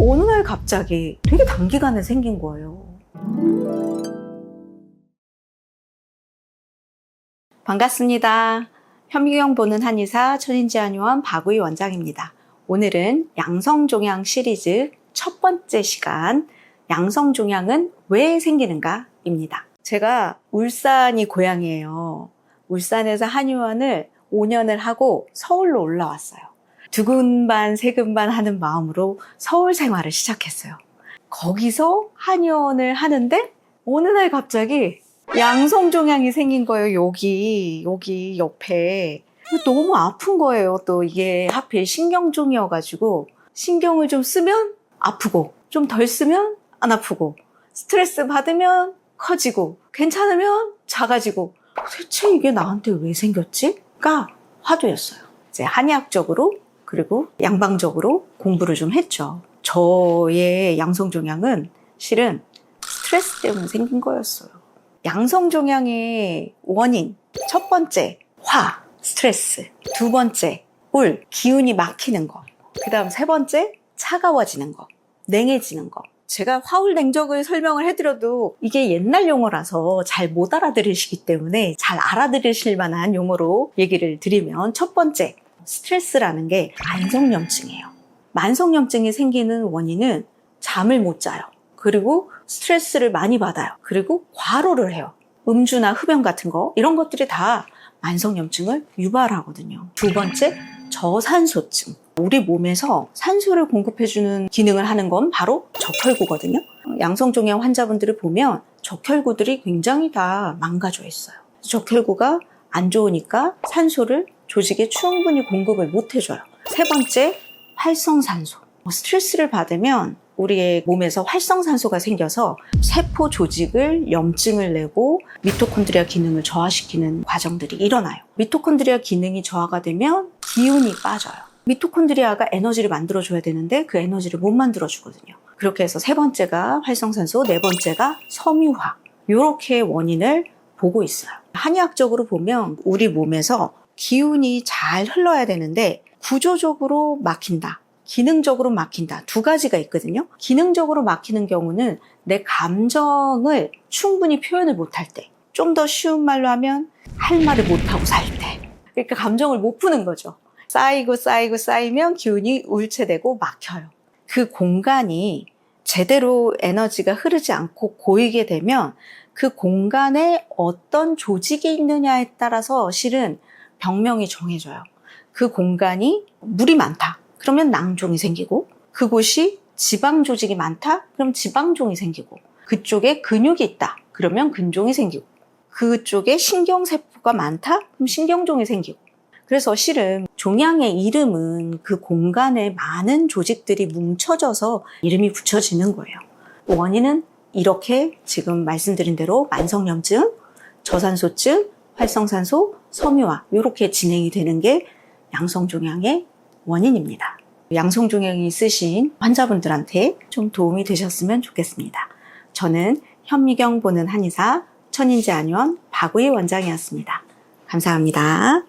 어느 날 갑자기 되게 단기간에 생긴 거예요. 반갑습니다. 현미경 보는 한의사 천인지 한의원 박우희 원장입니다. 오늘은 양성종양 시리즈 첫 번째 시간, 양성종양은 왜 생기는가 입니다. 제가 울산이 고향이에요. 울산에서 한의원을 5년을 하고 서울로 올라왔어요. 두근반 세근반 하는 마음으로 서울 생활을 시작했어요. 거기서 한의원을 하는데 어느 날 갑자기 양성종양이 생긴 거예요. 여기 옆에. 너무 아픈 거예요. 또 이게 하필 신경종이어가지고 신경을 좀 쓰면 아프고 좀 덜 쓰면 안 아프고 스트레스 받으면 커지고 괜찮으면 작아지고 대체 이게 나한테 왜 생겼지?가 화두였어요. 이제 한의학적으로 그리고 양방적으로 공부를 좀 했죠. 저의 양성종양은 실은 스트레스 때문에 생긴 거였어요. 양성종양의 원인, 첫 번째, 화, 스트레스. 두 번째, 울, 기운이 막히는 거. 그 다음 세 번째, 차가워지는 거, 냉해지는 거. 제가 화울냉적을 설명을 해드려도 이게 옛날 용어라서 잘 못 알아들으시기 때문에 잘 알아들으실 만한 용어로 얘기를 드리면, 첫 번째, 스트레스라는 게 만성염증이에요. 만성염증이 생기는 원인은 잠을 못 자요. 그리고 스트레스를 많이 받아요. 그리고 과로를 해요. 음주나 흡연 같은 거, 이런 것들이 다 만성염증을 유발하거든요. 두 번째, 저산소증. 우리 몸에서 산소를 공급해주는 기능을 하는 건 바로 적혈구거든요. 양성종양 환자분들을 보면 적혈구들이 굉장히 다 망가져 있어요. 적혈구가 안 좋으니까 산소를 조직에 충분히 공급을 못 해줘요. 세 번째, 활성산소. 스트레스를 받으면 우리의 몸에서 활성산소가 생겨서 세포 조직을 염증을 내고 미토콘드리아 기능을 저하시키는 과정들이 일어나요. 미토콘드리아 기능이 저하가 되면 기운이 빠져요. 미토콘드리아가 에너지를 만들어줘야 되는데 그 에너지를 못 만들어주거든요. 그렇게 해서 세 번째가 활성산소, 네 번째가 섬유화. 이렇게 원인을 보고 있어요. 한의학적으로 보면 우리 몸에서 기운이 잘 흘러야 되는데 구조적으로 막힌다, 기능적으로 막힌다, 두 가지가 있거든요. 기능적으로 막히는 경우는 내 감정을 충분히 표현을 못할 때, 좀 더 쉬운 말로 하면 할 말을 못하고 살 때, 그러니까 감정을 못 푸는 거죠. 쌓이면 기운이 울체되고 막혀요. 그 공간이 제대로 에너지가 흐르지 않고 고이게 되면 그 공간에 어떤 조직이 있느냐에 따라서 실은 병명이 정해져요. 그 공간이 물이 많다, 그러면 낭종이 생기고, 그곳이 지방 조직이 많다, 그럼 지방종이 생기고, 그쪽에 근육이 있다, 그러면 근종이 생기고, 그쪽에 신경세포가 많다, 그럼 신경종이 생기고. 그래서 실은 종양의 이름은 그 공간에 많은 조직들이 뭉쳐져서 이름이 붙여지는 거예요. 원인은 이렇게 지금 말씀드린 대로 만성염증, 저산소증, 활성산소, 섬유화, 이렇게 진행이 되는 게 양성종양의 원인입니다. 양성종양이 있으신 환자분들한테 좀 도움이 되셨으면 좋겠습니다. 저는 현미경 보는 한의사 천인지 한의원 박우희 원장이었습니다. 감사합니다.